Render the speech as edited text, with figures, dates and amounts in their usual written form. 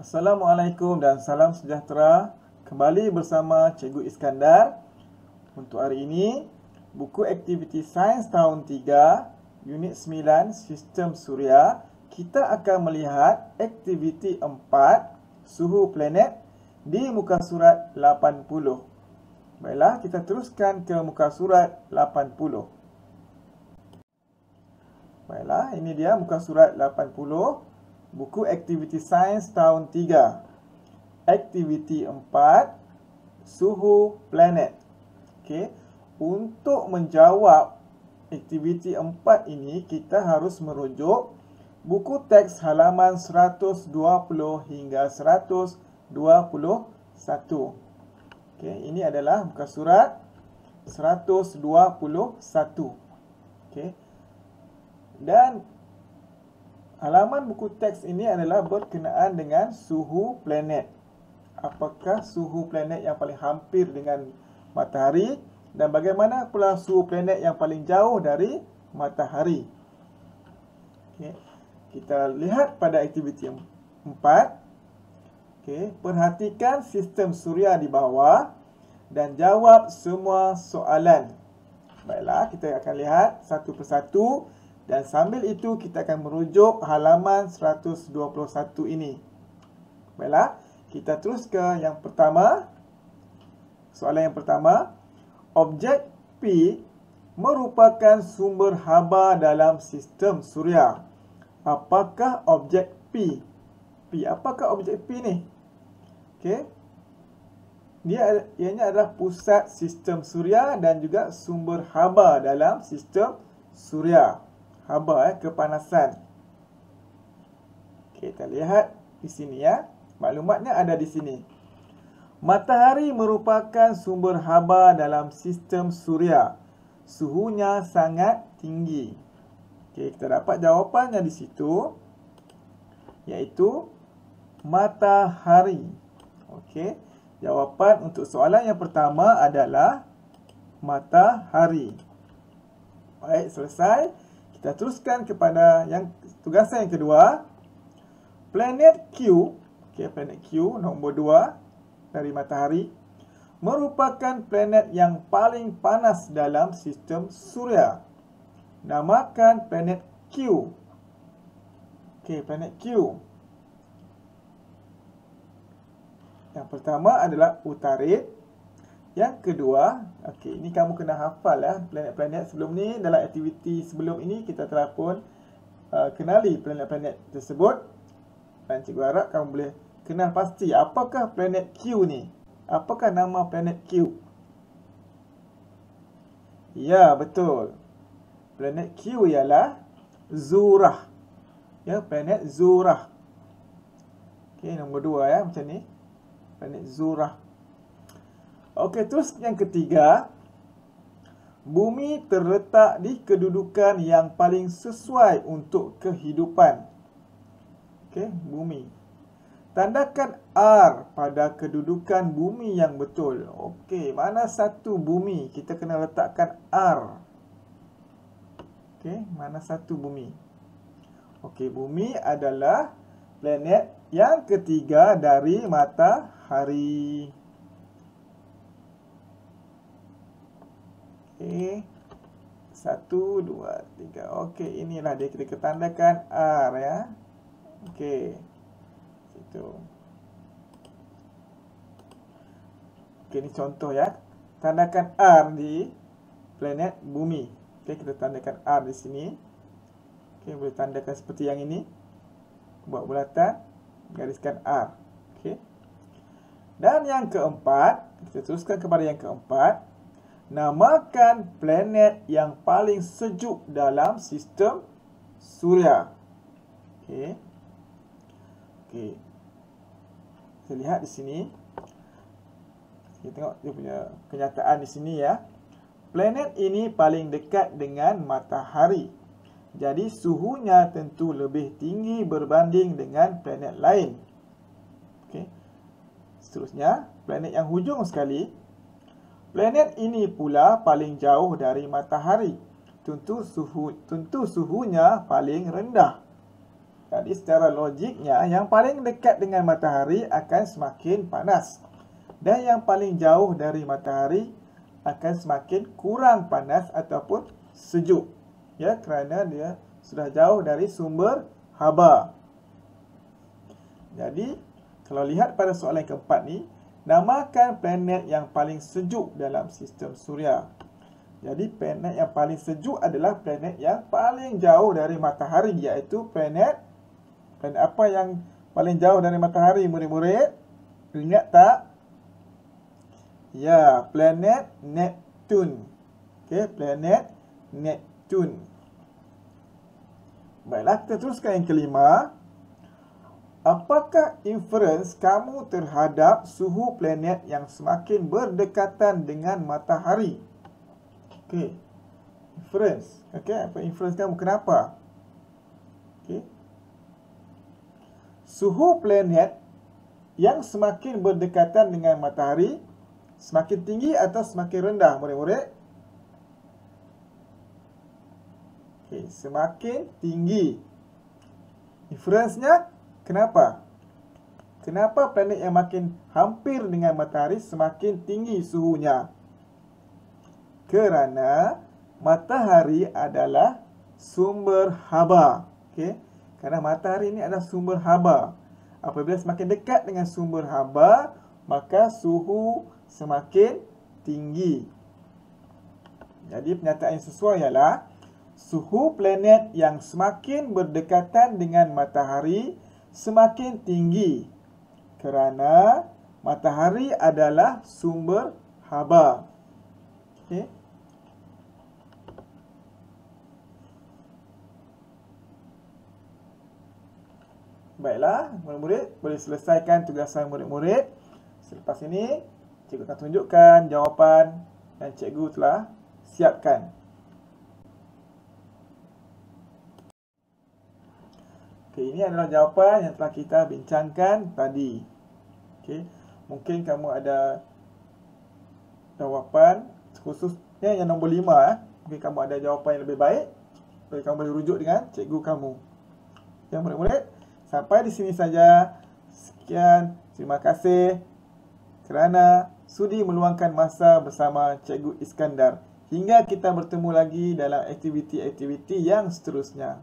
Assalamualaikum dan salam sejahtera. Kembali bersama Cikgu Iskandar. Untuk hari ini, buku aktiviti sains tahun 3, unit 9, sistem suria. Kita akan melihat aktiviti 4, suhu planet di muka surat 80. Baiklah, kita teruskan ke muka surat 80. Baiklah, ini dia muka surat 80. Buku aktiviti sains tahun 3. Aktiviti 4, suhu planet. Okey, untuk menjawab aktiviti 4 ini, kita harus merujuk buku teks halaman 120 hingga 121. Okey, ini adalah muka surat 121. Okey. Dan halaman buku teks ini adalah berkenaan dengan suhu planet. Apakah suhu planet yang paling hampir dengan matahari dan bagaimana pula suhu planet yang paling jauh dari matahari. Okay. Kita lihat pada aktiviti 4. Okay. Perhatikan sistem suria di bawah dan jawab semua soalan. Baiklah, kita akan lihat satu persatu. Dan sambil itu kita akan merujuk halaman 121 ini. Baiklah, kita terus ke yang pertama. Soalan yang pertama. Objek P merupakan sumber haba dalam sistem suria. Apakah objek P? Apakah objek P ni? Okey. Ianya adalah pusat sistem suria dan juga sumber haba dalam sistem suria. Haba, kepanasan. Okay, kita lihat di sini ya. Maklumatnya ada di sini. Matahari merupakan sumber haba dalam sistem suria. Suhunya sangat tinggi. Okay, kita dapat jawapannya di situ. Iaitu matahari. Okay, jawapan untuk soalan yang pertama adalah matahari. Baik, selesai. Kita teruskan kepada tugasan yang kedua. Planet Q, planet Q nombor 2 dari matahari, merupakan planet yang paling panas dalam sistem suria. Namakan planet Q. Planet Q. Yang pertama adalah Utarid. Yang kedua, ini kamu kena hafal ya, planet-planet sebelum ni. Dalam aktiviti sebelum ini kita telah pun kenali planet-planet tersebut. Dan cikgu harap kamu boleh kenal pasti apakah planet Q ni. Apakah nama planet Q? Ya, betul. Planet Q ialah Zurah. Ya, planet Zurah. Nombor 2 ya, macam ni. Planet Zurah. Okey, terus yang ketiga. Bumi terletak di kedudukan yang paling sesuai untuk kehidupan. Bumi. Tandakan R pada kedudukan bumi yang betul. Mana satu bumi? Kita kena letakkan R. Mana satu bumi? Bumi adalah planet yang ketiga dari matahari. 1, 2, 3. Inilah dia, kita tandakan R ya. Situ. Ini contoh ya. Tandakan R di planet bumi. Kita tandakan R di sini. Boleh tandakan seperti yang ini. Buat bulatan, gariskan R. Dan yang keempat, kita teruskan kepada yang keempat. Namakan planet yang paling sejuk dalam sistem suria. Kita lihat di sini. Kita tengok dia punya kenyataan di sini ya. Planet ini paling dekat dengan matahari. Jadi suhunya tentu lebih tinggi berbanding dengan planet lain. Seterusnya, planet yang hujung sekali. Planet ini pula paling jauh dari matahari. Tentu suhunya paling rendah. Jadi secara logiknya, yang paling dekat dengan matahari akan semakin panas. Dan yang paling jauh dari matahari akan semakin kurang panas ataupun sejuk. Ya, kerana dia sudah jauh dari sumber haba. Jadi, kalau lihat pada soalan yang keempat ni, namakan planet yang paling sejuk dalam sistem Suria. Jadi, planet yang paling sejuk adalah planet yang paling jauh dari matahari, iaitu planet apa yang paling jauh dari matahari, murid-murid? Ingat tak? Ya, planet Neptune. Okey, planet Neptune. Baiklah, kita teruskan yang kelima. Apakah inference kamu terhadap suhu planet yang semakin berdekatan dengan matahari? Okey. Inference. Okey, apa inference kamu? Kenapa? Okey. Suhu planet yang semakin berdekatan dengan matahari semakin tinggi atau semakin rendah, murid-murid? Okey, semakin tinggi. Inference-nya kenapa? Kenapa planet yang makin hampir dengan matahari semakin tinggi suhunya? Kerana matahari adalah sumber haba. Okey, kerana matahari ini adalah sumber haba. Apabila semakin dekat dengan sumber haba, maka suhu semakin tinggi. Jadi pernyataan yang sesuai ialah suhu planet yang semakin berdekatan dengan matahari semakin tinggi kerana matahari adalah sumber haba. Okey. Baiklah, murid-murid boleh selesaikan tugasan murid-murid. Selepas ini, cikgu akan tunjukkan jawapan yang cikgu telah siapkan. Okey, ini adalah jawapan yang telah kita bincangkan tadi. Okey, mungkin kamu ada jawapan khususnya yang nombor 5. Mungkin kamu ada jawapan yang lebih baik. Jadi kamu boleh rujuk dengan cikgu kamu. Ya, murid-murid, sampai di sini saja. Sekian, terima kasih kerana sudi meluangkan masa bersama Cikgu Iskandar. Hingga kita bertemu lagi dalam aktiviti-aktiviti yang seterusnya.